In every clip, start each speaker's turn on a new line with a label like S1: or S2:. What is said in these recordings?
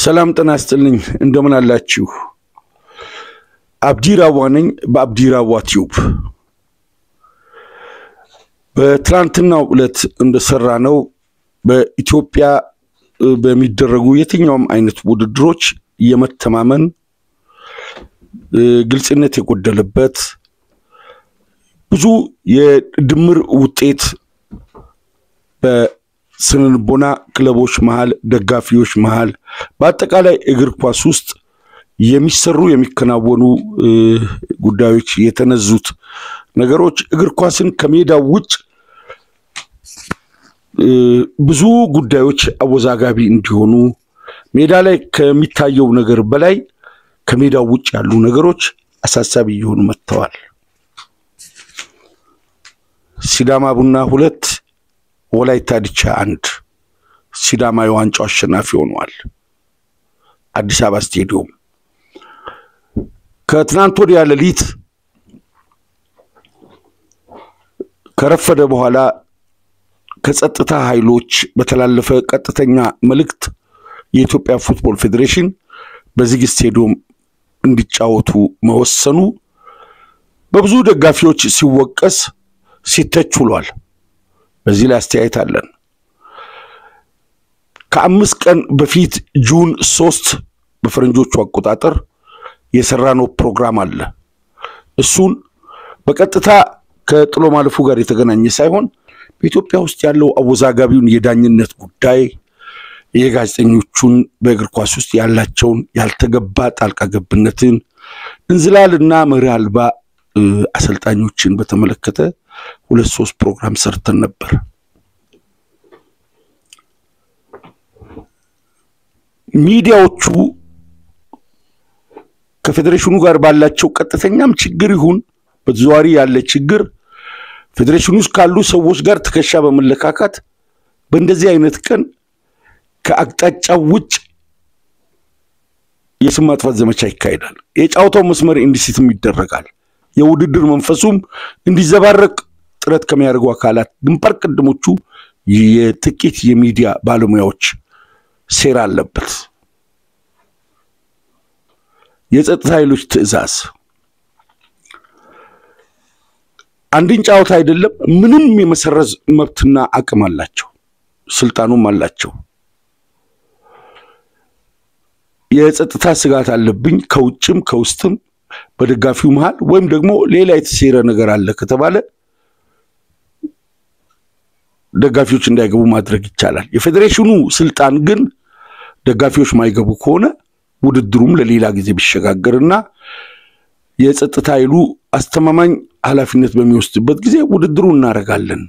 S1: ሰላም ጤና ይስጥልኝ እንደምን አላችሁ አብዲራዋ ነኝ በአብዲራዋ ቲዩብ በትላንትናው ዕለት እንደሰራነው በኢትዮጵያ በሚደረጉ የትኛውም አይነት ውድድሮች የመተማመን ግልጽነት የጎደለበት ብዙ የድምር ውጤት በስነልቦና ክለቦች መሃል ደጋፊዎች መሃል በአጠቃላይ እግር ኳስ ውስጥ የሚሰሩ የሚከናወኑ ጉዳዮች የተነዙት ነገሮች እግር ኳስን ከሜዳው ውጭ ብዙ ጉዳዮች አወዛጋቢ እንዲሆኑ ሜዳ ላይ ከሚታየው ነገር በላይ ከሜዳው ውጭ ያሉ ነገሮች አሳሳቢ ይሆኑ መጥተዋል ሲዳማ ቡና 2 ወላይታ ዲቻ 1 ሲዳማ የዋንጫው አሸናፊ ሆኗል አዲስ አበባ ስቴዲየም ከትናንት ወዲያ ሌሊት ከረፈደ በኋላ ከጸጥታ ኃይሎች በተላለፈ ቀጥተኛ መልእክት የኢትዮጵያ ፉትቦል ፌዴሬሽን በዚህ ስቴዲየም እንዲጫወቱ መወሰኑ በብዙ ደጋፊዎች ሲወቀስ ሲተችሏል በዚህ ላይ አስተያየት አለን ከ5 ቀን በፊት ጁን 3 በፈረንጆቹ አቆጣጠር የሰራነው ፕሮግራም አለ እሱን በቀጥታ ከጥሎ ማለፉ ጋር የተገናኘ ሳይሆን በኢትዮጵያ ውስጥ ያለው አወዛጋቢውን የዳኝነት ጉዳይ የጋዜጠኞቹን በእግር ኳስ ውስጥ ያላቸውን ያልተገባ ጣልቃ ገብነትን እንዝላልና መሪ አልባ አሰልጣኞችን በተመለከተ 2-3 ፕሮግራም ሰርተን ነበር ሚዲያዎቹ ከፌዴሬሽኑ ጋር ባላቸው ቀጥተኛም ችግር ይሁን በተዘዋዋሪ ያለ ችግር ፌዴሬሽኑ ውስጥ ካሉ ሰዎች ጋር ተከሻ በመለካካት በእንደዚህ አይነት ቀን ከአቅጣጫው ውጭ የስም ማጥፋት ዘመቻ ይካሄዳል የጫውታው መስመር እንዲስትም ይደረጋል የውድድር መንፈሱም እንዲዘባረቅ ጥረት ከሚያደርጉ አካላት ግንባር ቀደሞቹ የጥቂት የሚዲያ ባለሙያዎች ሴራ አለበት የጸጥታ ኃይሎች ትዕዛዝ አንድን ጫውታ አይደለም ምንም የመሰረዝ መብትና አቅም አላቸው ስልጣኑም አላቸው የጸጥታ ስጋት አለብኝ ከውጭም ከውስጥም በደጋፊው መሃል ወይም ደግሞ ሌላ የተሰረ ነገር አለ ከተባለ ደጋፊዎች እንዳይገቡ ማድረግ ይቻላል የፌዴሬሽኑ ስልጣን ግን ደጋፊዎች ማይገቡ ከሆነ ውድድሩም ለሌላ ጊዜ ቢሸጋገርና የጸጥታ ኃይሉ አስተማማኝ ኃላፊነት በሚወስድበት ጊዜ ውድድሩን እናረጋለን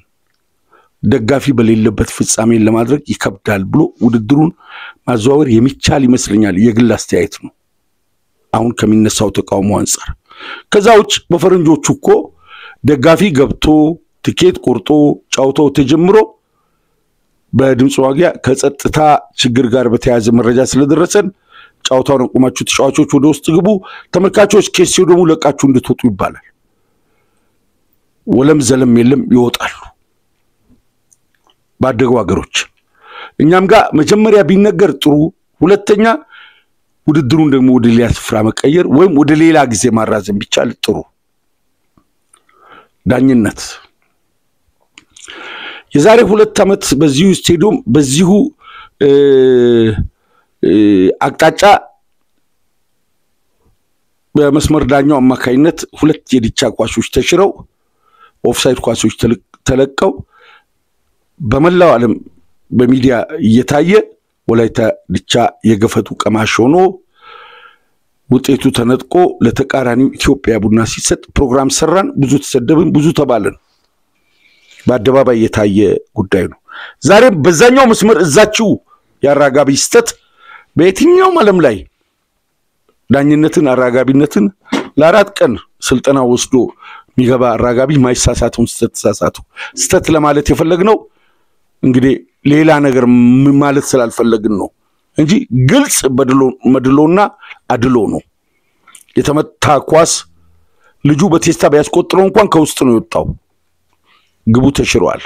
S1: ደጋፊ በሌለበት ፍጻሜን ለማድረግ ይከብዳል ብሎ ውድድሩን ማዘዋወር የሚቻል ይመስለኛል የግል አስተያየት ነው አሁን ከሚነሳው ተቃውሞ አንፃር ከዛውጭ በፈረንጆቹ እኮ ደጋፊ ገብቶ ቲኬት ቆርጦ ጫውታው ተጀምሮ በድምጽ ዋጊያ ከጸጥታ ችግር ጋር በተያያዘ መረጃ ስለደረሰን ጫውታውን ቆማችሁ ተጫዋቾች ወደ ውስጥ ግቡ ተመልካቾች ከሲው ደግሞ ለቃችሁ እንድትወጡ ይባላል ወለም ዘለም የለም ይወጣሉ ባደጉ ሀገሮች እኛም ጋር መጀመሪያ ቢነገር ጥሩ ሁለተኛ ውድድሩን ደግሞ ወደ ሌላ ስፍራ መቀየር ወይም ወደ ሌላ ጊዜ ማራዘም ቢቻል ጥሩ ዳኝነት የዛሬ 2 አመት በዚሁ ስቴዲየም በዚሁ አቅጣጫ በመስመር ዳኛው አማካይነት 2 የዲቻ ኳሶች ተሽረው ኦፍሳይድ ኳሶች ተለቀው በመላው ዓለም በሚዲያ እየታየ ወላይታ ዲቻ የገፈቱ ቀማሽ ሆኖ ውጤቱ ተነጥቆ ለተቃራኒው ኢትዮጵያ ቡና ሲሰጥ ፕሮግራም ሰራን ብዙ ተሰደብን ብዙ ተባለን በአደባባይ የታየ ጉዳይ ነው ዛሬ በዛኛው መስመር እዛችሁ ያራጋቢ ስተት በየትኛው ዓለም ላይ ዳኝነትን አራጋቢነትን ለ4 ቀን ስልጠና ወስዶ ሚገባ አራጋቢ ማይሳሳቱን ስተት ለማለት የፈለግነው እንግዲህ ሌላ ነገር ማለት ስላልፈለግን ነው እንጂ ግልጽ መድሎና አድሎ ነው የተመታ ኳስ ልጁ በቴስታ ቢያስቆጥረው እንኳን ከውስጥ ነው የወጣው ግቡ ተሽሯል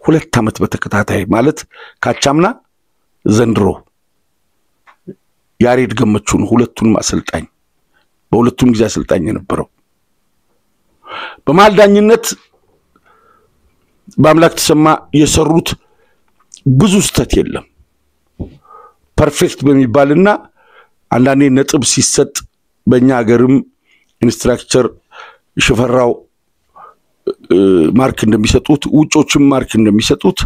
S1: 2 አመት በተከታታይ ማለት ካቻምና ዘንድሮ ያሬድ ገመቹ ነው ሁለቱንም አሰልጣኝ በሁለቱም ጊዜ አሰልጣኝ የነበረው በመሃል ዳኝነት በአምላክ ተሰማ የሰሩት ብዙ ስተት የለም ፐርፌክት በሚባልና አንዳንዴ ነጥብ ሲሰጥ በእኛ ሀገርም ኢንስትራክተር ሽፈራው ማርክ እንደሚሰጡት ውጮችም ማርክ እንደሚሰጡት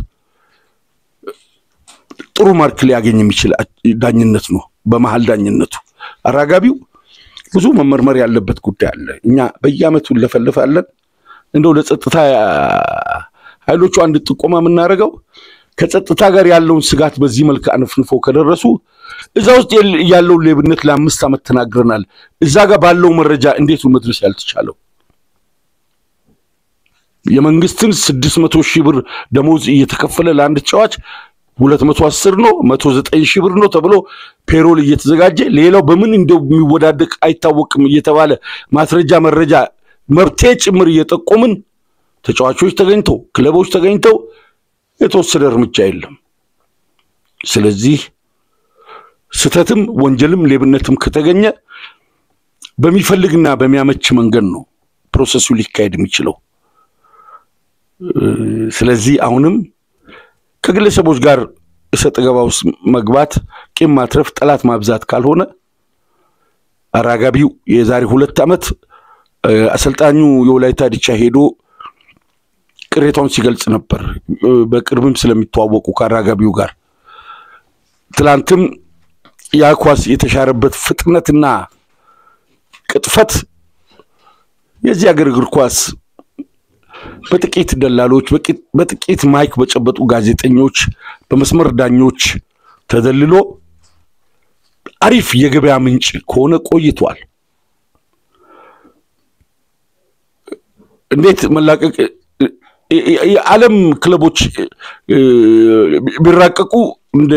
S1: ጥሩ ማርክ ሊያገኝ የሚችል ዳኝነት ነው በመሃል ዳኝነቱ አራጋቢው ብዙ መመርመር ያለበት ጉዳይ አለ እኛ በየአመቱ ለፈልፋለን እንደው ለጸጥታ ኃይሎቹ አንድ ጥቆማ ምናረጋው ከጸጥታ ጋር ያለውን ስጋት በዚህ መልኩ አንፍንፎ ከደረሱ እዛ ውስጥ ያለው ሌብነት ለ5 አመት ተናግረናል እዛ ጋር ባለው መረጃ እንዴት ነው መድረስ ያልተቻለው የመንግስትን 600,000 ብር ደሞዝ እየተከፈለ ለአንድ ተጫዋች 210 ነው 109,000 ብር ነው ተብሎ ፔሮል እየተዘጋጀ ሌላው በምን እንደሚወዳደቅ አይታወቅም እየተባለ ማስረጃ መረጃ መብቴ ጭምር እየጠቆምን ተጫዋቾች ተገኝተው ክለቦች ተገኝተው የተወሰደ እርምጃ የለም ስለዚህ ስተትም ወንጀልም ሌብነትም ከተገኘ በሚፈልግና በሚያመች መንገድ ነው ፕሮሰሱ ሊካሄድ የሚችለው ስለዚህ አሁንም ከግለሰቦች ጋር እሰጥገባው መግባት ቂም ማትረፍ ጠላት ማብዛት ካልሆነ አራጋቢው የዛሬ 2 አመት አሰልጣኙ የወላይታ ዲቻ ሄዶ ቅሬታውን ሲገልጽ ነበር በቅርብም ስለሚተዋወቁ ከአራጋቢው ጋር ትላንትም ያኳስ የተሻረበት ፍጥነትና ቅጥፈት የዚህ ሀገር እግር ኳስ በጥቂት ደላሎች በጥቂት ማይክ በጨበጡ ጋዜጠኞች በመስመር ዳኞች ተደልሎ አሪፍ የገበያ ምንጭ ከሆነ ቆይቷል እንዴት መላቀቅ የዓለም ክለቦች ቢራቀቁ እንደ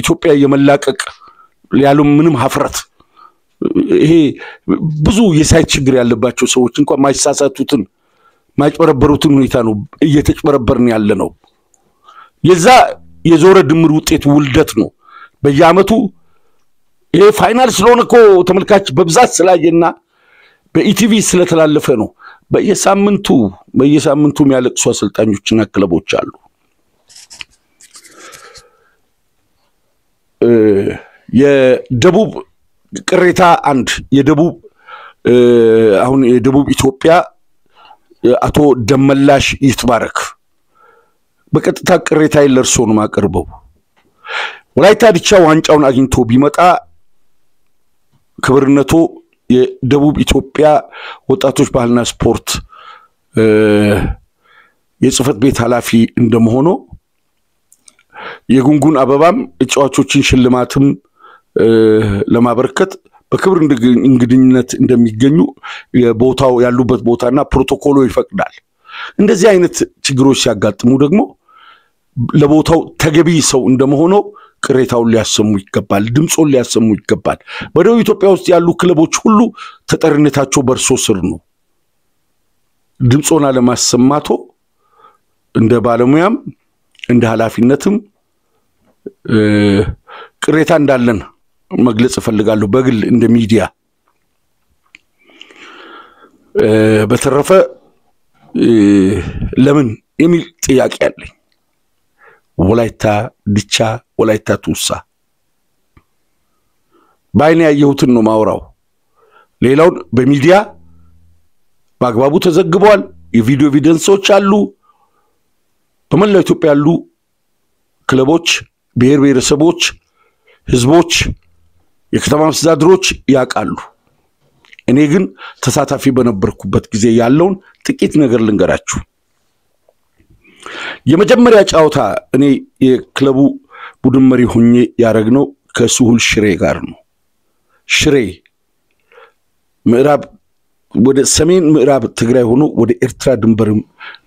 S1: ኢትዮጵያ የመላቀቅ ያለው ምንም ሀፍረት ይሄ ብዙ የሳይት ችግር ያለባቸው ሰዎች እንኳን ማይሳሳቱትን ማይጨበረበሩትን ሁኔታ ነው እየተጨበረበርን ያለ ነው የዛ የዞረ ድምር ውጤት ውልደት ነው በየአመቱ ይሄ ፋይናል ስለሆነኮ ተመልካች በብዛት ስላየና በኢቲቪ ስለተላለፈ ነው በየሳምንቱ የሚያለቅሱ አሰልጣኞችና ክለቦች አሉ የደቡብ ቅሬታ አንድ የደቡብ አሁን የደቡብ ኢትዮጵያ አቶ ደመላሽ ይትባረክ በቀጥታ ቅሬታ ይለርሶ ነው ማቀርበው ወላይታ ዲቻ ዋንጫውን አግኝቶ ቢመጣ ክብርነቱ የደቡብ ኢትዮጵያ ወጣቶች ባህልና ስፖርት የጽፈት ቤት ኃላፊ እንደመሆኑ የጉንጉን አበባም እጫዋቾችን ሽልማትም ለማበርከት በክብር እንግድኝነት እንደሚገኙ የቦታው ያሉበት ቦታና ፕሮቶኮሉ ይፈቅዳል እንደዚህ አይነት ችግሮች ሲያጋጥሙ ደግሞ ለቦታው ተገቢ ሰው እንደመሆኑ ቅሬታውን ሊያሰሙ ይገባል ድምጾን ሊያሰሙ ይገባል በደቡብ ኢትዮጵያ ውስጥ ያሉ ክለቦች ሁሉ ተጠርነታቸው በርሶ ስር ነው ድምጾና ለማሰማቶ እንደ ባለሙያም እንደ ኃላፊነትም ቅሬታ እንዳለን መግለጽ ፈልጋለሁ በግል እንደ ሚዲያ በተረፈ ለምን የሚል ጥያቄ አለኝ ወላይታ ዲቻ ወላይታ ቱሳ ባይኔ ያየሁትን ነው ማውራው ሌላው በሚዲያ በአግባቡ ተዘግቧል የቪዲዮ ኤቪደንሶች አሉ በመላው ኢትዮጵያ ያሉ ክለቦች ብሔር ብሔረሰቦች ህዝቦች የከተማ መስተዳድሮች ያቃሉ እኔ ግን ተሳታፊ በነበርኩበት ጊዜ ያለውን ጥቂት ነገር ልንገራችሁ የመጀመሪያ ጫውታ እኔ የክለቡ ቡድን መሪ ሆኜ ያረግነው ከሱሁል ሽሬ ጋር ነው ሽሬ ምዕራብ ወደ ሰሜን ምዕራብ ትግራይ ሆኖ ወደ ኤርትራ ድንበር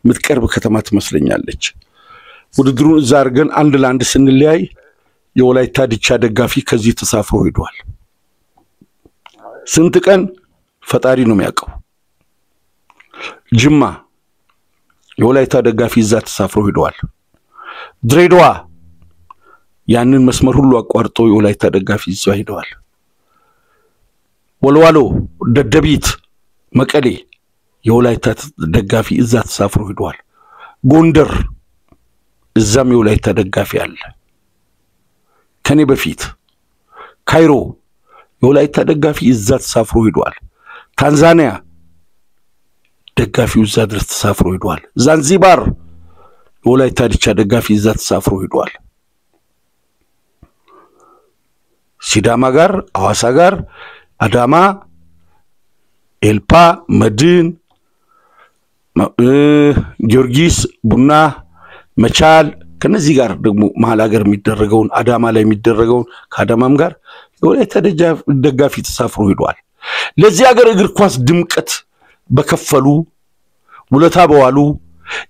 S1: ምትቀርብ ከተማ ትመስለኛለች ውድድሩን ዛርገን አንድ ላንድ ስንለያይ የወላይታ ዲቻ ደጋፊ ከዚህ ተሳፍሮ ሄዷል ስንት ቀን ፈጣሪ ነው የሚያውቀው ጅማ የወላይታ ደጋፊ እዛ ተሳፍሮ ሄዷል ድሬዳዋ ያንን መስመር ሁሉ አቋርጦ የወላይታ ደጋፊ እዛ ሄዷል ወልዋሎ ደደቢት መቀሌ የወላይታ ደጋፊ እዛ ተሳፍሮ ሄዷል ጎንደር እዛም የወላይታ ደጋፊ አለ ከኔ በፊት ካይሮ የወላይታ ደጋፊ እዛ ተሳፍሮ ሄዷል ታንዛኒያ ደጋፊው እዛ ድረስ ተሳፍሮ ሄዷል ዛንዚባር የወላይታ ዲቻ ደጋፊ እዛ ተሳፍሮ ሄዷል ሲዳማ ጋር አዋሳ ጋር አዳማ ኤልፓ መድን ጊዮርጊስ ቡና መቻል ከነዚህ ጋር ደግሞ መሃል ሀገር የሚደረገውን አዳማ ላይ የሚደረገውን ከአዳማም ጋር የወላይታ ደጋፊ ተሳፍሮ ሄዷል ለዚህ ሀገር እግር ኳስ ድምቀት በከፈሉ ውለታ በዋሉ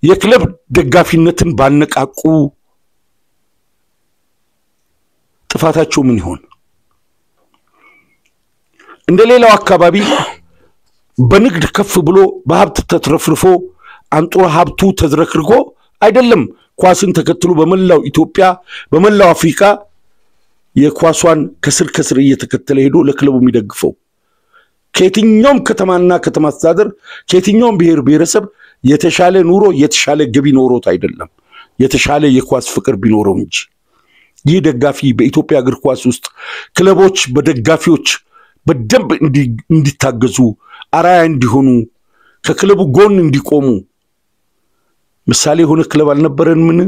S1: የክለብ ደጋፊነትን ባነቃቁ ጥፋታቸው ምን ይሆን እንደሌላው አካባቢ በንግድ ከፍ ብሎ በሀብት ተትረፍርፎ አንጡራ ሀብቱ ተዝረክርጎ አይደለም ኳስን ተከትሎ በመላው ኢትዮጵያ በመላው አፍሪካ የኳሷን ከስር እየተከተለ ሄዶ ለክለቡ የሚደግፈው ከየትኛውም ከተማና ከተማ አስተዳደር ከየትኛውም ብሔር ብሔረሰብ የተሻለ ኑሮ የተሻለ ገቢ ኖሮት አይደለም የተሻለ የኳስ ፍቅር ቢኖረው እንጂ ይህ ደጋፊ በኢትዮጵያ እግር ኳስ ውስጥ ክለቦች በደጋፊዎች በደንብ እንዲታገዙ አራያ እንዲሆኑ ከክለቡ ጎን እንዲቆሙ ምሳሌ ሆነ ክለብ አልነበረን ምን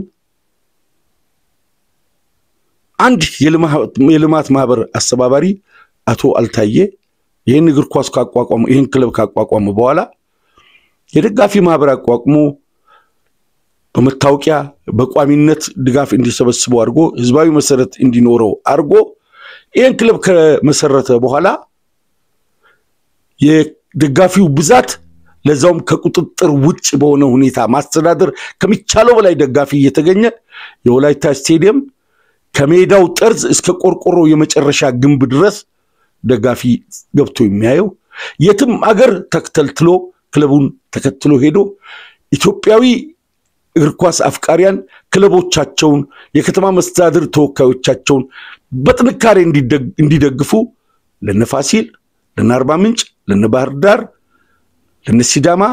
S1: አንድ የልማት ማህበር አስተባባሪ አቶ አልታየ ይሄን እግር ኳስ ካቋቋሙ ይሄን ክለብ ካቋቋሙ በኋላ የደጋፊ ማህበር አቋቁሞ በመታወቂያ በቋሚነት ድጋፍ እንዲሰበስቡ አድርጎ ህዝባዊ መሰረት እንዲኖረው አድርጎ ይሄን ክለብ ከመሰረተ በኋላ የደጋፊው ብዛት ለዛውም ከቁጥጥር ውጭ በሆነ ሁኔታ ማስተዳደር ከሚቻለው በላይ ደጋፊ እየተገኘ የወላይታ ስቴዲየም ከሜዳው ጠርዝ እስከ ቆርቆሮ የመጨረሻ ግንብ ድረስ ደጋፊ ገብቶ የሚያየው የትም አገር ተከተልትሎ ክለቡን ተከትሎ ሄዶ ኢትዮጵያዊ እግር ኳስ አፍቃሪያን ክለቦቻቸውን የከተማ መስተዳድር ተወካዮቻቸውን በጥንካሬ እንዲደግፉ ለነፋሲል ለናርባ ምንጭ ለነባህር ዳር ለነሲዳማ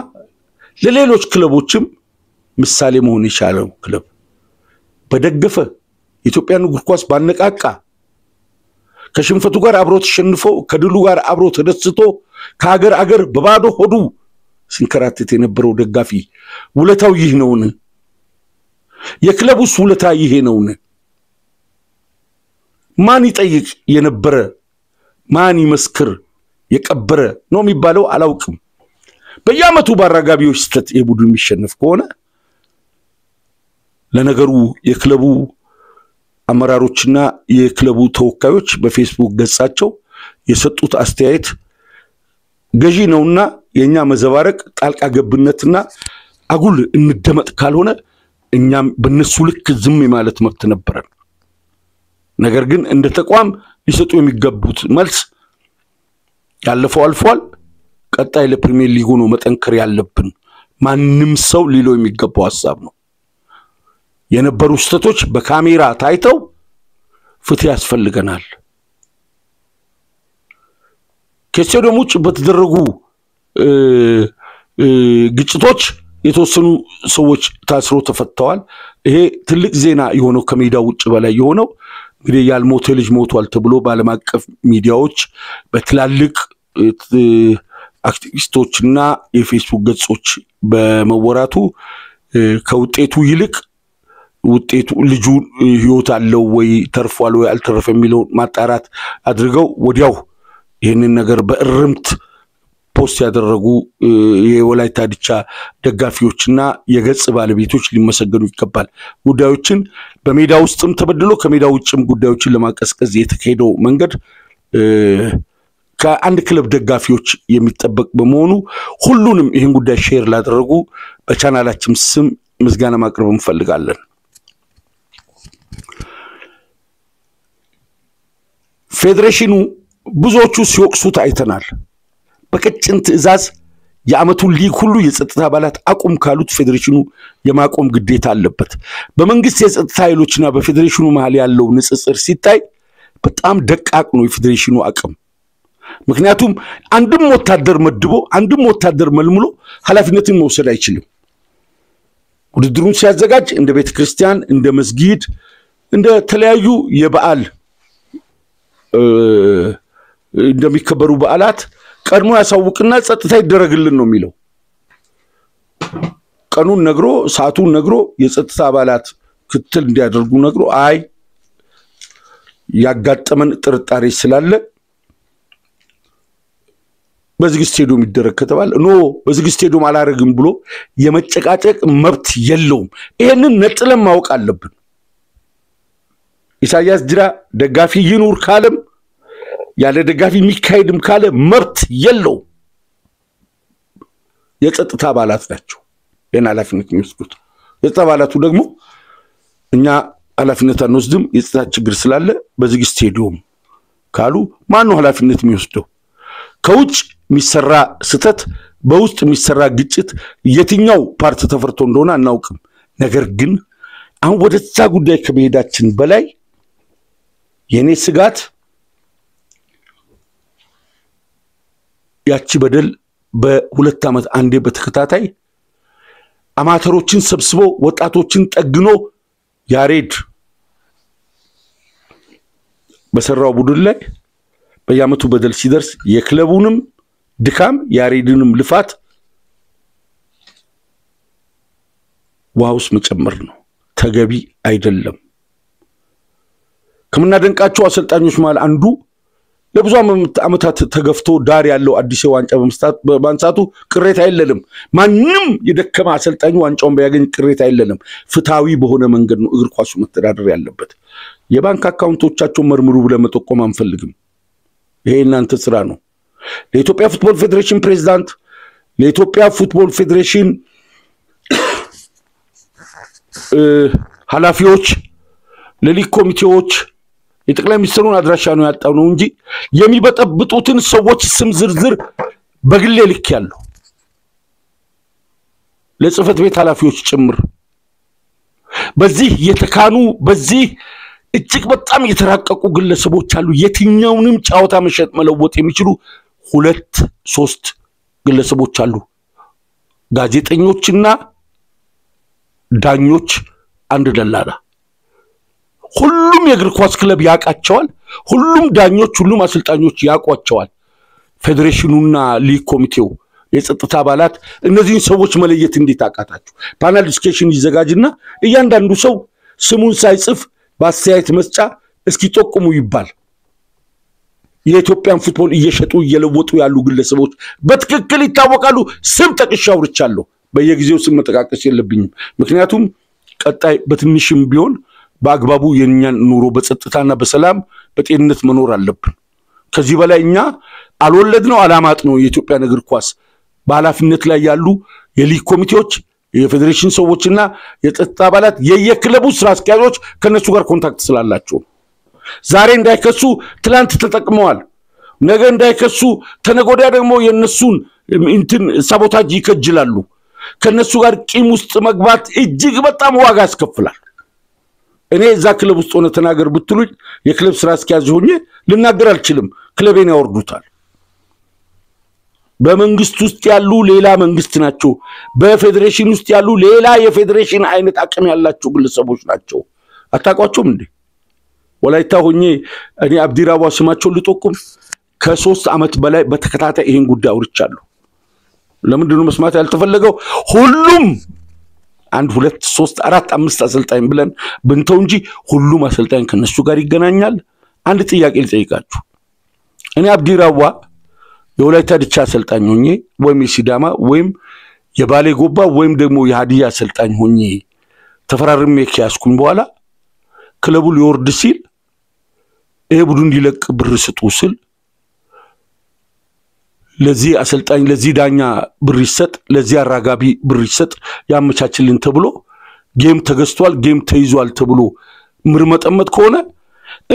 S1: ለሌሎች ክለቦችም ምሳሌ መሆን ይቻላል ክለብ በደገፈ ኢትዮጵያን እግር ኳስ ባነቃቃ ከሽንፈቱ ጋር አብሮ ተሸንፎ ከድሉ ጋር አብሮ ተደስቶ ከሀገር አገር በባዶ ሆዱ ሲንከራተት የነበረው ደጋፊ ውለታው ይህ ነውን የክለቡስ ውለታ ይሄ ነውን ማን ይጠይቅ የነበረ ማን ይመስክር የቀበረ ነው የሚባለው አላውቅም በየአመቱ ባራጋቢዎች ስተት የቡድን የሚሸነፍ ከሆነ ለነገሩ የክለቡ አመራሮችና የክለቡ ተወካዮች በፌስቡክ ገጻቸው የሰጡት አስተያየት ገዢ ነውና የኛ መዘባረቅ ጣልቃ ገብነትና አጉል እንደመጥ ካልሆነ እኛም በነሱ ልክ ዝም ማለት መብት ነበረን ነገር ግን እንደ ተቋም ሊሰጡ የሚገቡት መልስ ያለፈው አልፏል ቀጣይ ለፕሪሚየር ሊጉ ነው መጠንከር ያለብን ማንንም ሰው ሊሎ የሚገባው ሐሳብ ነው የነበሩ ስተቶች በካሜራ ታይተው ፍትህ ያስፈልገናል ከስቴዲየም ውጭ በተደረጉ ግጭቶች የተወሰኑ ሰዎች ታስሮ ተፈተዋል ይሄ ትልቅ ዜና የሆነው ከሜዳው ውጭ በላይ የሆነው እንግዲህ ያልሞተ ልጅ ሞቷል ተብሎ ባለም አቀፍ ሚዲያዎች በትላልቅ አክቲቪስቶችና የፌስቡክ ገጾች በመወራቱ ከውጤቱ ይልቅ ውጤቱ ልጁ ህይወት አለው ወይ ተርፏል ወይ አልተረፈም የሚለው ማጣራት አድርገው ወዲያው ይሄንን ነገር በእርምት ፖስት ያደረጉ የወላይታ ዲቻ ደጋፊዎችና የገጽ ባለቤቶች ሊመሰገኑ ይገባል ጉዳዮችን በሜዳ ውስጥም ተበድሎ ከሜዳ ውጭም ጉዳዮችን ለማቀስቀዝ የተካሄደው መንገድ ከአንድ ክለብ ደጋፊዎች የሚጠበቅ በመሆኑ ሁሉንም ይሄን ጉዳይ ሼር ላደረጉ በቻናላችን ስም ምስጋና ማቅረብ እንፈልጋለን ፌዴሬሽኑ ብዙዎቹ ሲወቅሱት አይተናል በቀጭን ትዕዛዝ የአመቱ ሊግ ሁሉ የጸጥታ አባላት አቁም ካሉት ፌዴሬሽኑ የማቆም ግዴታ አለበት በመንግስት የጸጥታ ኃይሎችና በፌዴሬሽኑ መሃል ያለው ንጽጽር ሲታይ በጣም ደቃቅ ነው የፌዴሬሽኑ አቅም ምክንያቱም አንድም ወታደር መድቦ አንድም ወታደር መልምሎ ኃላፊነትን መውሰድ አይችልም ውድድሩን ሲያዘጋጅ እንደ ቤተክርስቲያን እንደ መስጊድ እንደ ተለያዩ የበዓል እንደሚከበሩ በዓላት ቀድሞ ያሳውቅና ጸጥታ ይደረግልን ነው የሚለው ቀኑን ነግሮ ሰዓቱን ነግሮ የጸጥታ አባላት ክትል እንዲያደርጉ ነግሮ አይ ያጋጠመን ጥርጣሬ ስላለ በዝግ ስቴዲየም ይደረግ ከተባለ ኖ በዝግ ስቴዲየም አላረግም ብሎ የመጨቃጨቅ መብት የለውም ይሄንን ነጥለን ማወቅ አለብን ኢሳያስ ጅራ ደጋፊ ይኑር ካለም ያለ ደጋፊ ሚካኤድም ካለ መብት የለው የጸጥታ አባላት ናቸው የናላፊነት የሚወስዱት የጸጥታ አባላቱ ደግሞ እኛ ኃላፊነት አንወስድም የጸጥታ ችግር ስላለ በዝግ ስቴዲየም ካሉ ማን ነው ኃላፊነት የሚወስደው ከውጭ የሚሰራ ስተት በውስጥ የሚሰራ ግጭት የትኛው ፓርት ተፈርቶ እንደሆነ አናውቅም ነገር ግን አሁን ወደዛ ጉዳይ ከመሄዳችን በላይ የኔ ስጋት ያቺ በደል በሁለት ዓመት አንዴ በተከታታይ አማተሮችን ሰብስቦ ወጣቶችን ጠግኖ ያሬድ በሰራው ቡድን ላይ በያመቱ በደል ሲደርስ የክለቡንም ድካም ያሬድንም ልፋት ዋውስ መጨመር ነው ተገቢ አይደለም ከመናደንቃቸው አሰልጣኞች ማለት አንዱ ለብዙ አመታት ተገፍቶ ዳር ያለው አዲስ ዋንጫ በማንሳቱ ቅሬታ አይደለም ማንንም የደከማ አሰልጣኙ ዋንጫውን ቢያገኝ ቅሬታ አይደለም ፍታዊ በሆነ መንገድ ነው እግር ኳሱ መተዳደር ያለበት የባንክ አካውንቶቻቸው መርምሩ ብለን መጠቆም አንፈልግም ይሄ እናንተ ስራ ነው ለኢትዮጵያ ፉትቦል ፌዴሬሽን ፕሬዝዳንት ለኢትዮጵያ ፉትቦል ፌዴሬሽን ኃላፊዎች ለሊግ ኮሚቴዎች የጠቅላይ ሚኒስትሩን አድራሻ ነው ያጣው ነው እንጂ የሚበጠብጡትን ሰዎች ስም ዝርዝር በግሌ ልክ ያለው ለጽፈት ቤት ኃላፊዎች ጭምር በዚህ የተካኑ በዚህ እጅግ በጣም የተራቀቁ ግለሰቦች አሉ የትኛውንም ጫውታ መሸጥ መለወጥ የሚችሉ 2-3 ግለሰቦች አሉ ጋዜጠኞችና ዳኞች አንድ ደላላ ሁሉም የእግር ኳስ ክለብ ያቃቸዋል ሁሉም ዳኞች ሁሉም አሰልጣኞች ያቋቸዋል ፌዴሬሽኑና ሊግ ኮሚቴው የጸጥታ አባላት እነዚህን ሰዎች መለየት እንዴት አቃታቸው ፓናል ዲስከሽን ይዘጋጅና እያንዳንዱ ሰው ስሙን ሳይጽፍ በአስተያየት መስጫ እስኪ ተቆሙ ይባል የኢትዮጵያን ፉትቦል እየሸጡ እየለወጡ ያሉ ግለሰቦች በትክክል ይታወቃሉ ስም ተቅሻው ርቻለሁ በየጊዜው ስም መጠቃቀስ የለብኝም ምክንያቱም ቀጣይ በትንሽም ቢሆን በአግባቡ የኛን ኑሮ በጸጥታና በሰላም በጤንነት መኖር አለብን ከዚህ በላይ እኛ አልወለድነው አላማጥ ነው የኢትዮጵያ እግር ኳስ በኃላፊነት ላይ ያሉ የሊግ ኮሚቴዎች የፌዴሬሽን ሰዎችና የጸጥታ አባላት የየክለቡ ስራ አስኪያጆች ከነሱ ጋር ኮንታክት ስላላቸው ዛሬ እንዳይከሱ ትላንት ተጠቅመዋል ነገ እንዳይከሱ ተነጎዳ ደግሞ የነሱን እንትን ሳቦታጅ ይከጅላሉ ከነሱ ጋር ቂም ውስጥ መግባት እጅግ በጣም ዋጋ ያስከፍላል እኔ እዛ ክለብ ውስጥ ሆነ ተናገር ብትሉኝ የክለብ ስራ አስኪያጅ ሆኜ ልናገር አልችልም ክለቤን ያወርዱታል በመንግስት ውስጥ ያሉ ሌላ መንግስት ናቸው በፌዴሬሽን ውስጥ ያሉ ሌላ የፌዴሬሽን አይነት አቅም ያላቸው ግለሰቦች ናቸው አታቋቸውም እንዴ ወላይታ ሆኜ እኔ አብዲራዋ ስማቸው ልጠቁም ከ3 አመት በላይ በተከታታይ ይሄን ጉዳይ አውርቻለሁ ለምን ነው መስማት ያልተፈለገው ሁሉም 1 2 3 4 5 አሰልጣኝ ብለን ብንተው እንጂ ሁሉም አሰልጣኝ ከነሱ ጋር ይገናኛል አንድ ጥያቄ ልጠይቃችሁ እኔ አብዲራዋ የወላይታ ድቻ አሰልጣኝ ሆኜ ወይም የሲዳማ ወይም የባሌ ጎባ ወይም ደግሞ የሃዲያ አሰልጣኝ ሆኜ ተፈራርሜ ከያስኩኝ በኋላ ክለቡ ሊወርድ ሲል ቡድን ሊለቅ ብር ስጡ ስል ለዚህ አሰልጣኝ ለዚህ ዳኛ ብር ይሰጥ ለዚህ አራጋቢ ብር ይሰጥ ያመቻችልን ተብሎ ጌም ተገዝቷል ጌም ተይዟል ተብሎ ምርመጠመጥ ከሆነ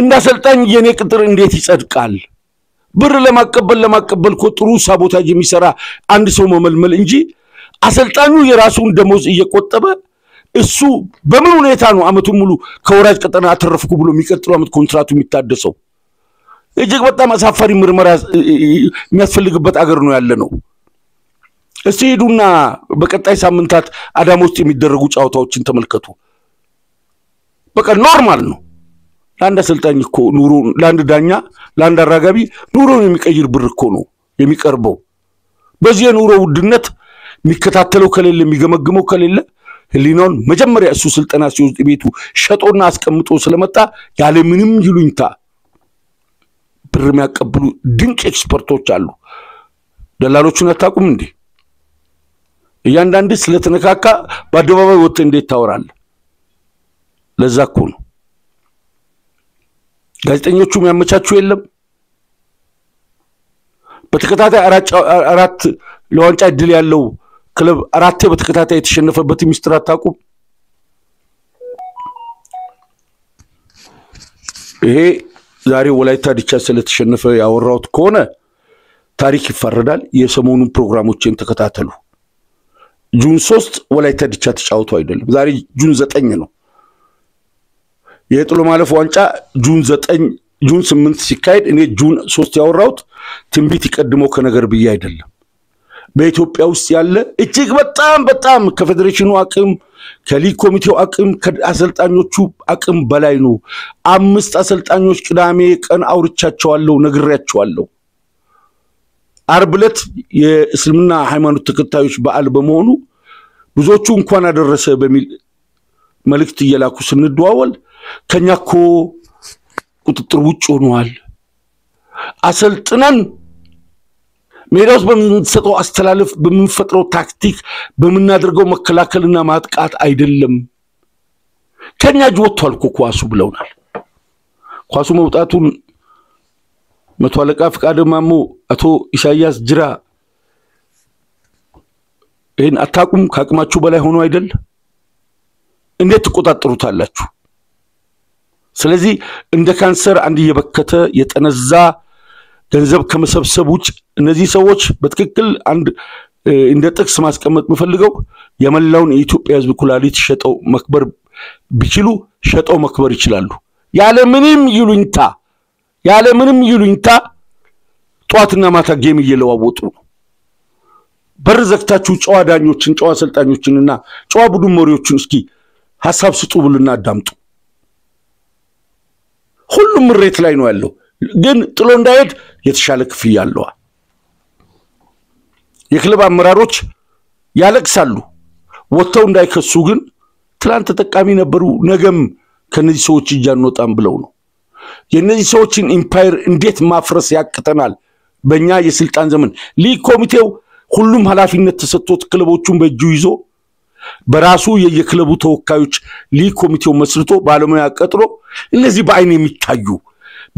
S1: እንደ አሰልጣኝ የኔ ቅጥር እንዴት ይጸድቃል ብር ለማቀበል ቆጥሩ ሳቦታጅ የሚሰራ አንድ ሰው መመልመል እንጂ አሰልጣኙ የራሱን ደሞዝ እየቆጠበ እሱ በምን ሁኔታ ነው አመቱ ሙሉ ከወራጅ ቀጠና አተረፍኩ ብሎ የሚቀጥለው አመት ኮንትራቱ የሚታደሰው እጅግ በጣም አሳፋሪ ምርመራ የሚያስፈልግበት አገር ነው ያለነው እስቲ ሄዱና በቀጣይ ሳምንታት አዳማ ውስጥ የሚደረጉ ጫዋታዎችን ተመልከቱ በቃ ኖርማል ነው ለአንድ አሰልጣኝ እኮ ኑሮ ለአንድ ዳኛ ለአንድ አራጋቢ ኑሮን የሚቀይር ብር እኮ ነው የሚቀርበው በዚህ ኑሮ ውድነት የሚከታተለው ከሌለ የሚገመግመው ከሌለ ህሊናውን መጀመሪያ እሱ ስልጠና ሲወስድ ቤቱ ሸጦና አስቀምጦ ስለመጣ ያለ ምንም ይሉኝታ ብር የሚያቀብሉ ድንቅ ኤክስፐርቶች አሉ ደላሎቹን አታቁም እንዴ እያንዳንዱ ስለተነካካ በአደባባይ ወጥቶ እንዴት ታወራለህ ለዛ እኮ ነው ጋዜጠኞቹ የሚያመቻቹ የለም በተከታታይ አራት ለዋንጫ ድል ያለው ክለብ አራቴ በተከታታይ የተሸነፈበት ሚስጥር አታቁም ይሄ ዛሬ ወላይታ ዲቻ ስለተሸነፈ ያወራውት ከሆነ ታሪክ ይፈረዳል የሰሞኑን ፕሮግራሞችን ተከታተሉ ጁን 3 ወላይታ ዲቻ ተጫውቶ አይደለም ዛሬ ጁን 9 ነው የጥሎ ማለፍ ዋንጫ ጁን 8 ሲካሄድ እኔ ጁን 3 ያወራውት ትንቢት ይቀድመው ከነገር ብዬ አይደለም በኢትዮጵያ ውስጥ ያለ እጅግ በጣም ከፌደሬሽኑ አቅም ከሊግ ኮሚቴው አቅም ከአሰልጣኞቹ አቅም በላይ ነው 5 አሰልጣኞች ቅዳሜ ቀን አውርቻቸዋለሁ ነግሬያቸዋለሁ አርብለት የእስልምና ሃይማኖት ተከታዮች በዓል በመሆኑ ብዙዎቹ እንኳን አደረሰ በሚል መልእክት እየላኩ ስንደዋወል ከኛኮ ቁጥጥር ውጭ ሆኗል አሰልጥነን ሜዳውስ በምንሰጠው አስተላለፍ በምንፈጥረው ታክቲክ በመናደርገው መከላከልና ማጥቃት አይደለም ከኛ ጆቷል ኳሱ ብለውናል ኳሱ መውጣቱን መቶ አለቃ ፍቃደ ማሞ አቶ ኢሳያስ ጅራ ይሄን አታቁም ካቅማችሁ በላይ ሆኖ አይደል እንዴት ተቆጣጣሩታላችሁ ስለዚህ እንደ ካንሰር አንድ የበከተ የጠነዛ ገንዘብ ከመሰብሰብ ውጭ እነዚህ ሰዎች በትክክል አንድ እንደ ጥቅስ ማስቀመጥ መፈልገው የመላውን የኢትዮጵያ ህዝብ ኩላሊት ሸጠው መክበር ቢችሉ ሸጠው መክበር ይችላሉ ያለ ምንም ይሉኝታ ጧትና ማታ ጌም እየለዋወጡ ነው በር ዘግታችሁ ጨዋ ዳኞችን ጨዋ አሰልጣኞችንና ጨዋ ቡድን መሪዎችን እስኪ ሐሳብ ስጡ ብሉና አዳምጡ ሁሉም ምሬት ላይ ነው ያለው ግን ጥሎ እንዳይሄድ የተሻለ ክፍያ አለው የክለብ አመራሮች ያለቅሳሉ ወጥተው እንዳይከሱ ግን ትላንት ተጠቃሚ ነበሩ ነገም ከነዚህ ሰዎች እጃንወጣም ብለው ነው የነዚህ ሰዎችን ኢምፓየር እንዴት ማፍረስ ያቅተናል በእኛ የስልጣን ዘመን ሊግ ኮሚቴው ሁሉም ኃላፊነት ተሰጥቶት ክለቦቹን በእጁ ይዞ በራሱ የክለቡ ተወካዮች ሊግ ኮሚቴው መስርቶ ባለሙያ ቀጥሮ እነዚህ በአይን የሚታዩ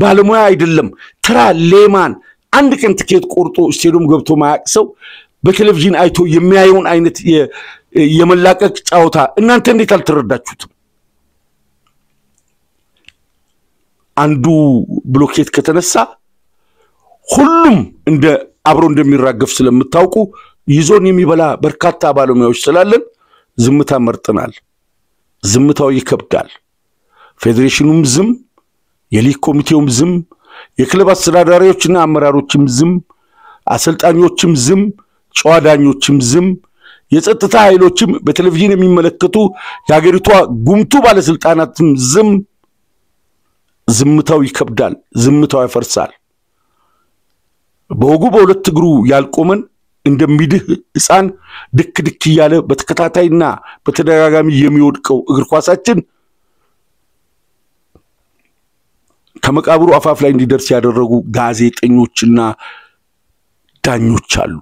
S1: ባለሙያ አይደለም ተራ ሌማን አንድ ቀን ትኬት ቆርጦ ስቴዲየም ገብቶ ማያቅሰው በቴሌቪዥን አይቶ የሚያየውን አይነት የመላቀቅ ጫውታ እናንተ እንዴት አልተረዳችሁትም አንዱ ብሎኬት ከተነሳ ሁሉም እንደ አብሮ እንደሚራገፍ ስለምታውቁ ይዞን የሚበላ በርካታ ባለሙያዎች ስላለን ዝምታ መርጠናል ዝምታው ይከብዳል ፌደሬሽኑም ዝም የሊግ ኮሚቴውም ዝም የክለብ አስተዳዳሪዎችና አመራሮችም ዝም አሰልጣኞችም ዝም ጨዋዳኞችም ዝም የጸጥታ ኃይሎችም በቴሌቪዥን የሚመለከቱ ያገሪቷ ጉምቱ ባለስልጣናትም ዝም ዝምታው ይከብዳል ዝምታው ያፈርሳል በወጉ በሁለት እግሩ ያልቆመን እንደሚድህ ሕፃን ድክ ይያለ በተከታታይና በተደጋጋሚ የሚወድቀው እግር ኳሳችን ከመቃብሩ አፋፍ ላይ እንዲደርስ ያደረጉ ጋዜጠኞችና ዳኞች አሉ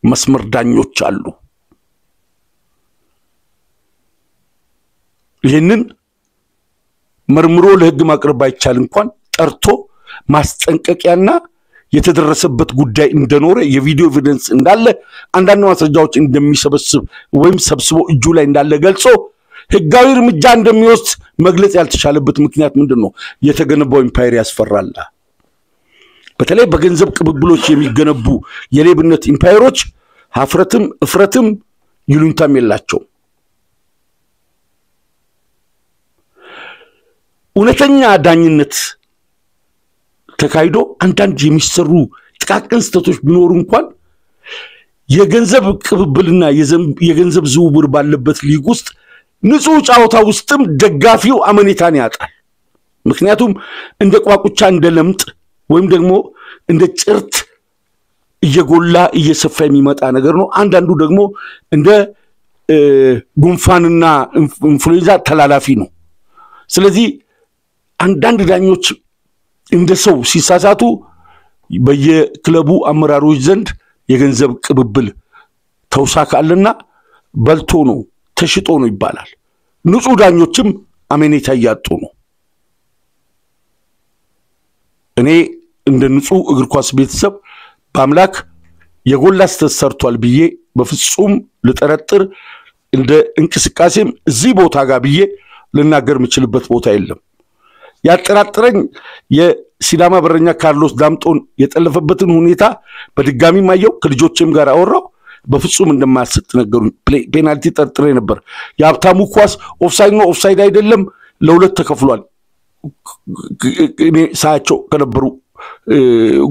S1: መስመር ዳኞች አሉ ይሄንን መርምሮ ለህግ ማቅረብ አይቻል እንኳን ጠርቶ ማስጠንቀቂያና የተደረሰበት ጉዳይ እንደኖረ የቪዲዮ ኤቪደንስ እንዳለ አንዳንድ ማስረጃዎች እንደሚሰበስብ ወይም ሰብስቦ እጁ ላይ እንዳለ ገልጾ ህጋዊ እርምጃ እንደሚወስድ መግለጽ ያልተቻለበት ምክንያት ምንድነው የተገነባው ኢምፓየር ያስፈራል በተለይ በገንዘብ ቅብብሎች የሚገነቡ የሌብነት ኢምፓየሮች ሀፍረትም እፍረትም ይሉንታም የላቸው እውነተኛ ዳኝነት ተካሂዶ አንዳንድ የሚሰሩ ጥቃቅን ስተቶች ቢኖሩ እንኳን የገንዘብ ቅብብልና የገንዘብ ዝውውር ባለበት ሊግ ውስጥ ንጹህ ጫዋታ ውስጥም ደጋፊው አመኔታን ያጣል ምክንያቱም እንደ ቋቁቻ እንደ ለምጥ ወይም ደግሞ እንደ ጭርት እየጎላ እየሰፋ የሚመጣ ነገር ነው አንዳንዱ ደግሞ እንደ ጉንፋንና ኢንፍሉዌንዛ ተላላፊ ነው ስለዚህ አንዳንድ ዳኞች እንደ ሰው ሲሳሳቱ በየክለቡ አመራሮች ዘንድ የገንዘብ ቅብብል ተውሳካልና በልቶ ነው ተሽጦ ነው ይባላል ንጹህ ዳኞችም አመኔታ ያጡ ነው እኔ እንደ ንጹህ እግር ኳስ ቤተሰብ በአምላክ የጎላስ ተሰርቷል ብዬ በፍጹም ልጠረጥር እንደ እንቅስቃሴም እዚህ ቦታ ጋር ብዬ ልናገር ምችልበት ቦታ የለም ያጠራጥረኝ የሲዳማ በረኛ ካርሎስ ዳምጦን የጠለፈበትን ሁኔታ በድጋሚ ማየው ከልጆቼም ጋር አወራው በፍጹም እንደማያስጥ ነገሩን ፔናልቲ ጠርጥሬ ነበር ያብታሙ ኳስ ኦፍሳይድ ነው ኦፍሳይድ አይደለም ለሁለት ተከፍሏል እኔ ሳያቸው ከነበሩ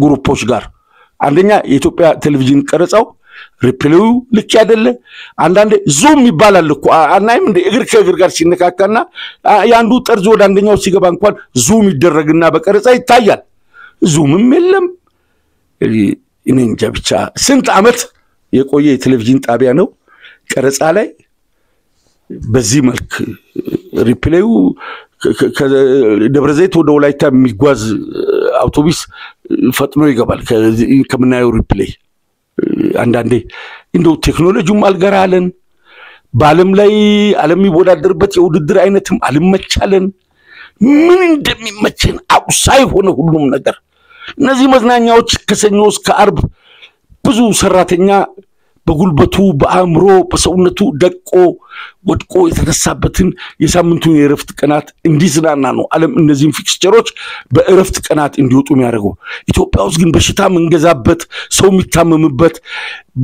S1: ግሩፖች ጋር አንደኛ የኢትዮጵያ ቴሌቪዥን ቀረጻው ሪፕሌው ልክ አይደለ አንዳንዴ ዙም ይባላል እኮ አናይም እንደ እግር ከእግር ጋር ሲነካካና ያንዱ ጠርዝ ወደ አንደኛው ሲገባ እንኳን ዙም ይደረግና በቀረጻ ይታያል ዙምም የለም እኔ እንጃ ብቻ ስንት አመት የቆየ የቴሌቪዥን ጣቢያ ነው ቀረጻ ላይ በዚህ መልክ ሪፕሌው ከደብረዘይት ወደ ወላይታ የሚጓዝ አውቶቡስ ፈጥኖ ይገባል ከምናየው ሪፕሌይ አንዳንዴ እንደው ቴክኖሎጂውም አልገራለን በዓለም ላይ ዓለም ይወዳደርበት የውድድር አይነትም አልመቻለን ምን እንደሚመቸን አውሳይ ሆነ ሁሉም ነገር እነዚህ መዝናኛዎች ከሰኞ እስከ አርብ ብዙ ሰራተኛ በጉልበቱ በአምሮ በሰውነቱ ደቆ ወድቆ የተነሳበትን የሳምንቱን የረፍት ቀናት እንዲዝናና ነው ዓለም እነዚህን ፊክስቸሮች በእረፍት ቀናት እንዲወጡ የሚያደርገው ኢትዮጵያ ውስጥ ግን በሽታ መንገዛበት ሰው የሚታመምበት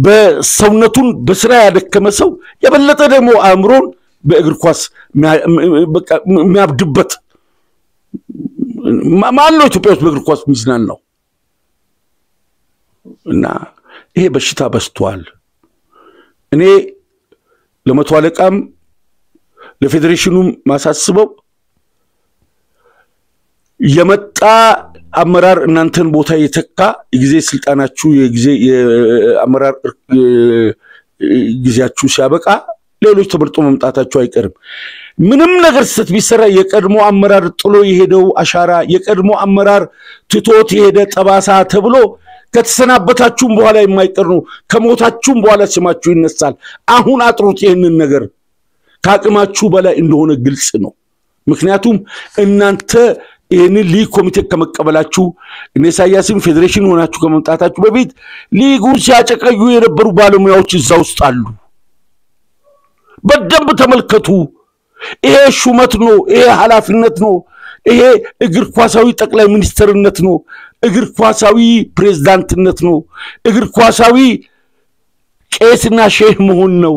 S1: በሰውነቱን በስራ ያደከመ ሰው የበለጠ ደግሞ አምሮን በእግር ኳስ በቃ የሚያብድበት ማን ነው ኢትዮጵያ ውስጥ በእግር ኳስ ሚዝናን ነው እና ይሄ በሽታ በስቷል እኔ ለመቶ አለቃም ለፌዴሬሽኑም ማሳስበው የመጣ አመራር እናንተን ቦታ የተካ ጊዜ ስልጣናችሁ የጊዜ የአመራር ጊዜያችሁ ሲያበቃ ሌሎች ተመርጦ መምጣታችሁ አይቀርም ምንም ነገር ስተት ቢሰራ የቀድሞ አመራር ጥሎ የሄደው አሻራ የቀድሞ አመራር ትቶት የሄደ ጠባሳ ተብሎ ከተሰናበታችሁም በኋላ የማይቀር ነው ከሞታችሁም በኋላ ስማችሁ ይነሳል አሁን አጥሩት ይሄንን ነገር ካቅማችሁ በላይ እንደሆነ ግልጽ ነው ምክንያቱም እናንተ ይሄንን ሊግ ኮሚቴ ከመቀበላችሁ ኢሳያስን ፌዴሬሽን ሆናችሁ ከመምጣታችሁ በፊት ሊጉን ሲያጨቀዩ የነበሩ ባለሙያዎች እዛው ውስጥ አሉ በደንብ ተመልከቱ ይሄ ሹመት ነው ይሄ ኃላፊነት ነው ይሄ እግር ኳሳዊ ጠቅላይ ሚኒስትርነት ነው እግር ኳሳዊ ፕሬዝዳንትነት ነው እግር ኳሳዊ ቄስና ሼህ መሆን ነው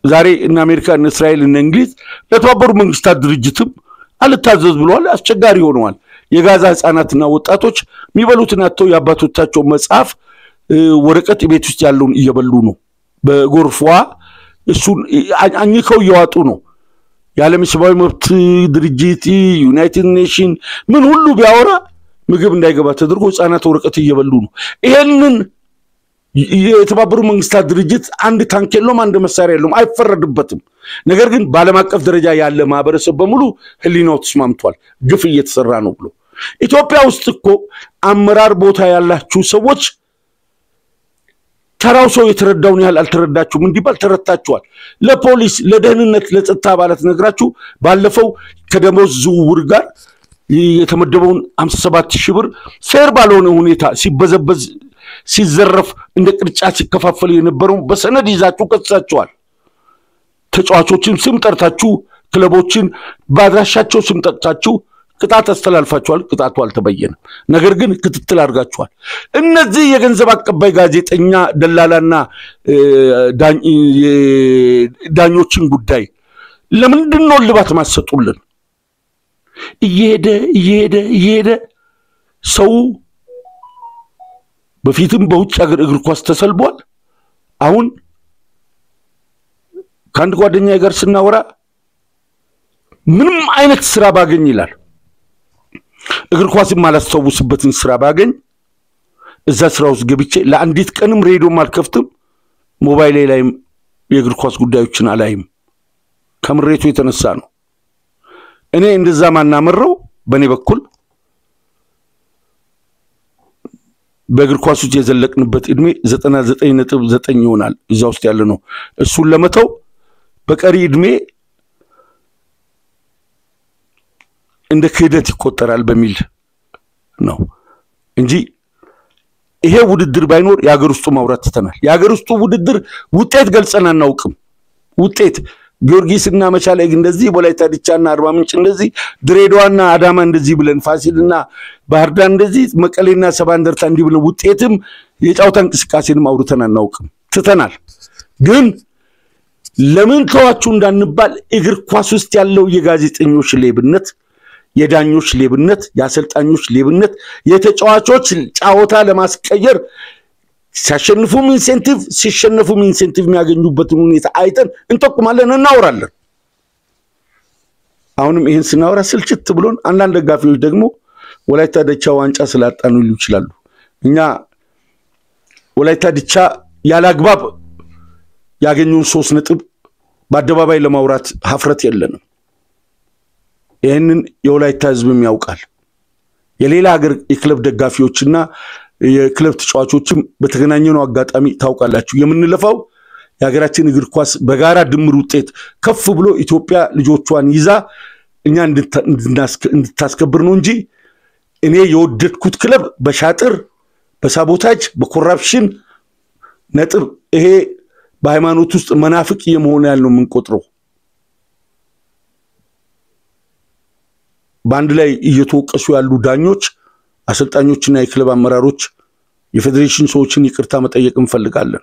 S1: ዛሬ እና አሜሪካ እና እስራኤል እና እንግሊዝ ለተባበሩ መንግስታት ድርጅትም አልታዘዝ ብለዋል አስቸጋሪ ሆነዋል የጋዛ ህፃናትና ወጣቶች የሚበሉትን አጥተው ያባቶቻቸው መጽሐፍ ወረቀት ቤት ውስጥ ያለውን እየበሉ ነው በጎርፏ እሱን አኝከው እያዋጡ ነው የዓለም ሰብአዊ መብት ድርጅት ዩናይትድ ኔሽን ምን ሁሉ ቢያወራ ምግብ እንዳይገባ ተደርጎ ህፃናት ወረቀት እየበሉ ነው ይሄንን የተባበሩ መንግስታት ድርጅት አንድ ታንክ የለውም አንድ መሳሪያ የለውም አይፈረድበትም ነገር ግን በዓለም አቀፍ ደረጃ ያለ ማህበረሰብ በሙሉ ህሊናው ተስማምቷል ግፍ እየተሰራ ነው ብሎ ኢትዮጵያ ውስጥ እኮ አመራር ቦታ ያላችሁ ሰዎች ተራው ሰው የተረዳውን ያህል አልተረዳችሁም እንዲባል ተረታችኋል ለፖሊስ ለደህንነት ለጸጥታ አባላት ነግራችሁ ባለፈው ከደሞዝ ዝውውር ጋር የተመደበውን 57000 ብር ፌር ባልሆነ ሁኔታ ሲበዘበዝ ሲዘረፍ እንደ ቅርጫት ሲከፋፈል የነበረው በሰነድ ይዛችሁ ከሳችኋል ተጫዋቾችን ስም ጠርታችሁ ክለቦችን ባድራሻቸው ስም ጠርታችሁ ቅጣት አስተላልፋችኋል ቅጣቱ አልተበየነም ነገር ግን ክትትል አድርጋችኋል እነዚህ የገንዘብ አቀባይ ጋዜጠኛ ደላላና ዳኞችን ጉዳይ ለምንድን ነው ልባት ማሰጡልን እየሄደ ሰው በፊትም በውጭ ሀገር እግር ኳስ ተሰልቧል አሁን ካንድ ጓደኛዬ ጋር ስናወራ ምንም አይነት ስራ ባገኝ ይላል እግር ኳስም ማላስተውስበትን ስራ ባገኝ እዛ ስራው ውስጥ ገብቼ ለአንዲት ቀንም ሬዲዮ ማልከፍትም ሞባይል ላይም የእግር ኳስ ጉዳዮችን አላይም ከምሬቱ የተነሳ ነው እኔ እንደዛ ማናመረው በኔ በኩል በእግር ኳስ ውስጥ የዘለቅንበት እድሜ 99.9 ይሆናል እዛ ውስጥ ያለ ነው እሱን ለመተው በቀሪ እድሜ እንደ ክህደት ይቆጠራል በሚል ነው እንጂ ይሄ ውድድር ባይኖር ያገር ውስጥ ማውራት ተተናል ያገር ውስጥ ውድድር ውጤት ገልጸና እናውቅም ውጤት ጊዮርጊስና መቻል እንደዚህ ወላይታ ዲቻና አርባ ምንጭ እንደዚህ ድሬዳዋና አዳማ እንደዚህ ብለን ፋሲልና ባህር ዳር እንደዚህ መቀሌና ሰባንደርታ እንዲህ ብለን ውጤትም የጫውታ እንቅስቃሴንም አውርተና እናውቅም ተተናል ግን ለምን ተዋችሁ እንዳንባል እግር ኳስ ውስጥ ያለው የጋዜጠኞች ሌብነት የዳኞች ሌብነት ያሰልጣኞች ሌብነት የተጫዋቾች ጫወታ ለማስቀየር ሲያሸንፉም ኢንሴንቲቭ ሲሸነፉም ኢንሴንቲቭ የሚያገኙበትን ሁኔታ አይተን እንጠቁማለን እናወራለን አሁንም ይሄን ስናወራ ስልችት ብሎን አንዳንድ ደጋፊዎች ደግሞ ወላይታ ዲቻ ዋንጫ ስላጣኑ ይሉ ይችላሉ እኛ ወላይታ ዲቻ ያላግባብ ያገኙን 3 ነጥብ በአደባባይ ለማውራት ሀፍረት የለንም ይሄንን የወላይታ ህዝብም ያውቃል የሌላ ሀገር የክለብ ደጋፊዎችና የክለብ ተጫዋቾችም በተገናኘነው አጋጣሚ ታውቃላችሁ የምንለፋው የሀገራችን እግር ኳስ በጋራ ድምር ውጤት ከፍ ብሎ ኢትዮጵያ ልጆቿን ይዛ እኛ እንድታስከብር ነው እንጂ እኔ የወደድኩት ክለብ በሻጥር በሳቦታጅ በኮራፕሽን ነጥብ ይሄ በሃይማኖት ውስጥ መናፍቅ የመሆን ያለው ምን ቆጥሮ ባንድ ላይ እየተወቀሱ ያሉ ዳኞች አሰልጣኞችና የክለብ አመራሮች የፌዴሬሽን ሰዎችን ይቅርታ መጠየቅ እንፈልጋለን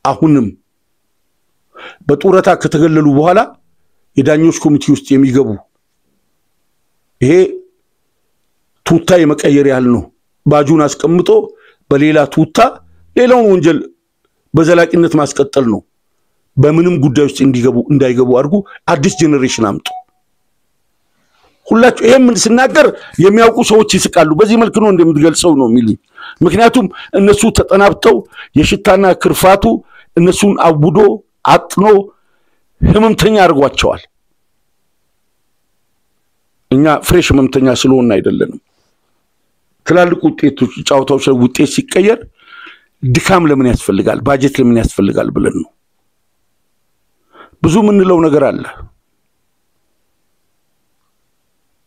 S1: አሁንም በጡረታ ከተገለሉ በኋላ የዳኞች ኮሚቴ ውስጥ የሚገቡ ይሄ ቱታ የመቀየር ያህል ነው ባጁን አስቀምጦ በሌላ ቱታ ሌላውን ወንጀል በዘላቂነት ማስቀጠል ነው በምንም ጉዳይ ውስጥ እንዳይገቡ አድርጉ አዲስ ጄነሬሽን አምጡ ሁላችሁ ይሄን ምን ሲናገር የሚያውቁ ሰዎች ይስቃሉ በዚህ መልኩ ነው እንደምትገልጸው ነው ሚሊ ምክንያቱም እነሱ ተጠናብተው የሽታና ክርፋቱ እነሱን አውዶ አጥኖ ህመምተኛ አድርጓቸዋል እኛ ፍሬሽ ህመምተኛ ስለሆነ አይደለም ትላልቅ ውጤቶች ጫውታዎች ውጤት ሲቀየር ድካም ለምን ያስፈልጋል ባጀት ለምን ያስፈልጋል ብለን ነው ብዙ ምንለው ነገር አለ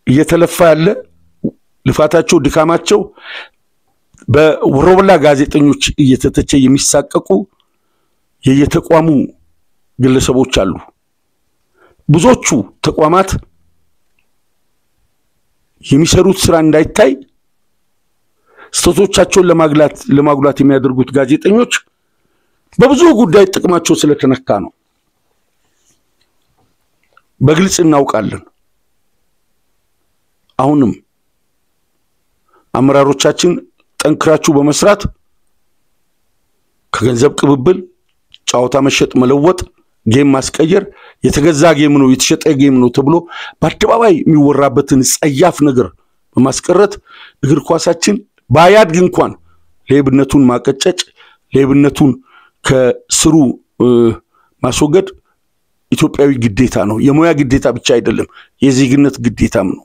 S1: እየተለፋ ያለ ልፋታቸው ድካማቸው በወሮበላ ጋዜጠኞች እየተተቸ የሚሳቀቁ የየተቋሙ ግለሰቦች አሉ ብዙዎቹ ተቋማት የሚሰሩት ስራ እንዳይታይ ስህተቶቻቸውን ለማጉላት የሚያደርጉት ጋዜጠኞች በብዙ ጉዳይ ጥቅማቸው ስለተነካ ነው በግልጽ እናውቃለን አሁንም አመራሮቻችን ጠንክራችሁ በመስራት ከገንዘብ ቅብብል ጫውታ መሸጥ መለወጥ ጌም ማስቀየር የተገዛ ጌም ነው የተሸጠ ጌም ነው ተብሎ በአደባባይ የሚወራበትን ጸያፍ ነገር በማስቀረት እግር ኳሳችን ባያድግ እንኳን ሌብነቱን ማቀጨጭ ሌብነቱን ከስሩ ማስወገድ ኢትዮጵያዊ ግዴታ ነው የሞያ ግዴታ ብቻ አይደለም የዜግነት ግዴታም ነው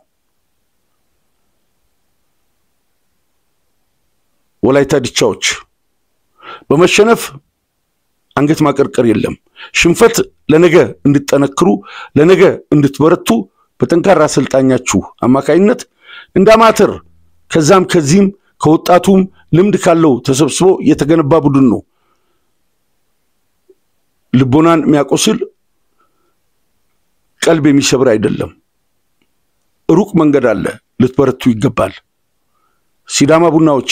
S1: ወላይታ ዲቻዎች በመሸነፍ አንገት ማቀርቀር የለም ሽንፈት ለነገ እንድትጠነክሩ ለነገ እንድትበረቱ በተንካራ አሰልጣኛችሁ አማካይነት እንዳማተር ከዛም ከዚህም ከወጣቱም ልምድ ካለው ተሰብስቦ የተገነባ ቡድን ነው ልቦናን የሚያቆስል ቀልብ የሚሰብር አይደለም ሩቅ መንገድ አለ ልትበረቱ ይገባል ሲዳማ ቡናዎች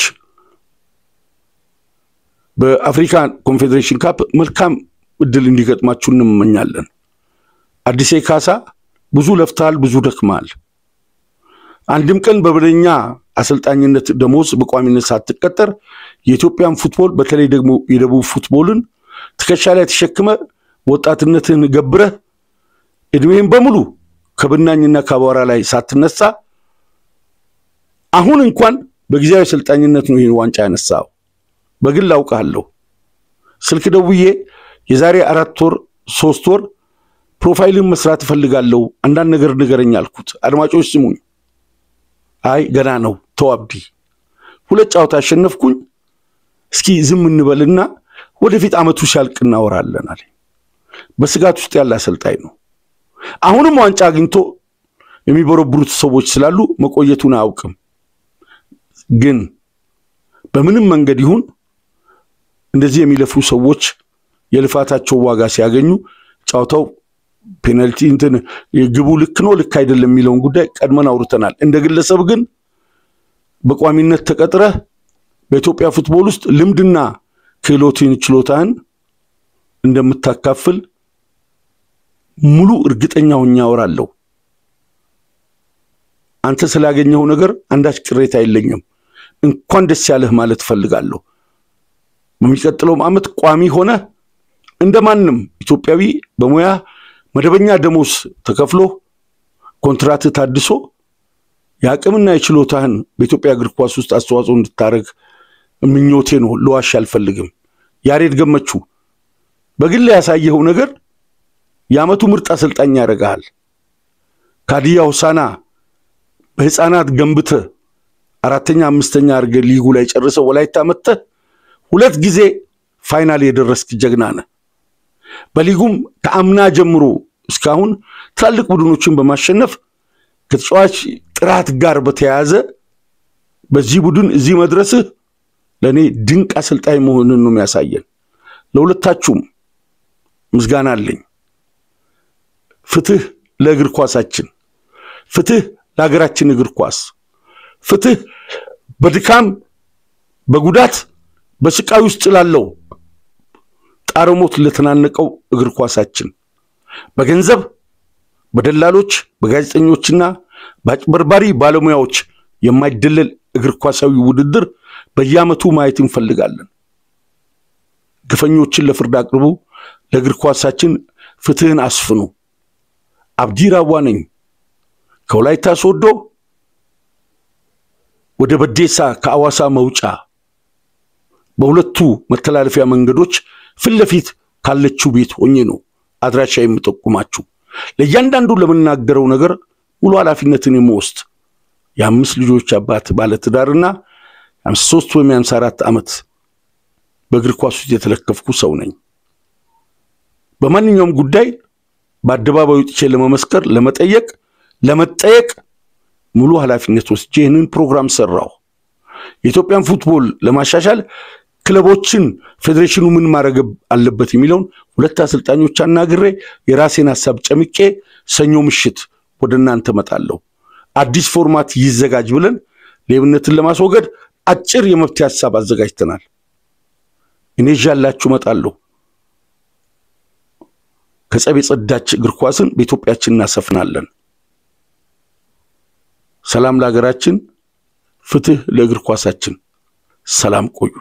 S1: በአፍሪካ ኮንፌዴሬሽን ካፕ መልካም እድል እንዲገጥማችሁ እንመኛለን አዲስ ካሳ ብዙ ለፍታል ብዙ ደክማል አንድም ቀን በበደኛ አሰልጣኝነት ደሞዝ በቋሚነት ሳትቀጠር የኢትዮጵያን ፉትቦል በተለይ ደግሞ የደቡብ ፉትቦልን ትከሻ ላይ ተሸክመ ወጣትነትን ገብረህ እድሜን በሙሉ ከብናኝና ከአቧራ ላይ ሳትነሳ አሁን እንኳን በጊዜያዊ አሰልጣኝነት ነው ይሄን ዋንጫ ያነሳው። በግል አውቃለሁ። ስልክ ደውዬ የዛሬ 4 ወር 3 ወር ፕሮፋይልን መስራት ፈልጋለሁ አንዳንድ ነገር ንገረኝ አልኩት። አድማጮች ስሙኝ። አይ ገና ነው ተዋብዲ 2 ጨዋታ አሸነፍኩኝ። እስኪ ዝም እንበልና ወደፊት አመቱ ሲያልቅ እናወራለን አለ። በስጋት ውስጥ ያለ አሰልጣኝ ነው። አሁንም ዋንጫ አግኝቶ የሚበረብሩት ሰዎች ስላሉ መቆየቱን አያውቅም። ግን በምንም መንገድ ይሁን እንደዚህ የሚለፉ ሰዎች የልፋታቸው ዋጋ ሲያገኙ ጫውታው ፔናልቲ እንትን ግቡ ልክ ነው ልክ አይደለም የሚለውን ጉዳይ ቀድመን አውርተናል። እንደግለሰብ ግን በቋሚነት ተቀጥረህ በኢትዮጵያ ፉትቦል ውስጥ ልምድና ክህሎትን ችሎታን እንደምታካፍል ሙሉ እርግጠኛ ሆኜ አወራለሁ። አንተ ስላገኘው ነገር አንዳች ቅሬታ የለኝም። እንኳን ደስ ያለህ ማለት ፈልጋለሁ። በሚቀጥለው አመት ቋሚ ሆነ እንደማንም ኢትዮጵያዊ በሙያ መደበኛ ደሞዝ ተከፍሎ ኮንትራት ታድሶ ያቅምና የችሎታህን በኢትዮጵያ እግር ኳስ ውስጥ አስተዋጽኦ እንድታረግ ምኞቴ ነው። ለዋሽ አልፈልግም። ያሬድ ገመቹ በግል ያሳየው ነገር ያመቱ ምርጥ አሰልጣኝ ያረጋል። ካዲያ ሆሳና በህፃናት ገንብተ 4ኛ 5ኛ አርገ ሊጉ ላይ ጨርሰው ወላይታ መተ 2 ጊዜ ፋይናል የደረስክ ጀግና ነህ። በሊጉም ከአምና ጀምሮ እስካሁን ትላልቅ ቡድኖችን በማሸነፍ ከተጫዋች ጥራት ጋር በተያያዘ በዚህ ቡድን እዚህ መድረስህ ለኔ ድንቅ አሰልጣኝ መሆኑን ነው የሚያሳየን። ለሁለታችሁም ምስጋና አለኝ። ፍትህ ለእግር ኳሳችን፣ ፍትህ ለሀገራችን እግር ኳስ፣ ፍትህ በድካም በጉዳት በስቃይ ውስጥ ላለው ጣረሞት ለተናነቀው እግር ኳሳችን በገንዘብ በደላሎች በጋዜጠኞችና በአጭበርባሪ ባለሙያዎች የማይደለል እግር ኳሳዊ ውድድር በየአመቱ ማየት እንፈልጋለን። ግፈኞችን ለፍርድ አቅርቡ፣ ለእግር ኳሳችን ፍትህን አስፍኑ። አብዲ ራዋ ነኝ ከወላይታ ሶዶ ወደ በዴሳ ከአዋሳ መውጫ በሁለቱ መተላለፊያ መንገዶች ፍለፊት ካለችው ቤት ሆኜ ነው አድራሻ የምጠቁማችሁ። ለእያንዳንዱ ለምናገረው ነገር ሙሉ ኃላፊነትን የምወስድ የ5 ልጆች አባት ባለ ትዳርና 53 ወይም 54 አመት በእግር ኳስ ውስጥ የተለከፍኩ ሰው ነኝ። በማንኛውም ጉዳይ በአደባባዩ ጥቼ ለመመስከር ለመጠየቅ ሙሉ ኃላፊነት ወስጄ ይህንን ፕሮግራም ሰራው። የኢትዮጵያን ፉትቦል ለማሻሻል ክለቦችን ፌዴሬሽኑ ምን ማድረግ አለበት የሚለውን 2 አሰልጣኞች አናግሬ የራሴን ሐሳብ ጨምቄ ሰኞ ምሽት ወደናንተ መጣለሁ። አዲስ ፎርማት ይዘጋጅ ብለን ሌብነትን ለማስወገድ አጭር የመፍትሄ ሐሳብ አዘጋጅተናል። እኔ ጃላችሁ መጣለሁ። ከጸብ የጸዳች እግር ኳስን በኢትዮጵያችን እናሰፍናለን። ሰላም ለሀገራችን፣ ፍትህ ለእግር ኳሳችን። ሰላም ቆዩ።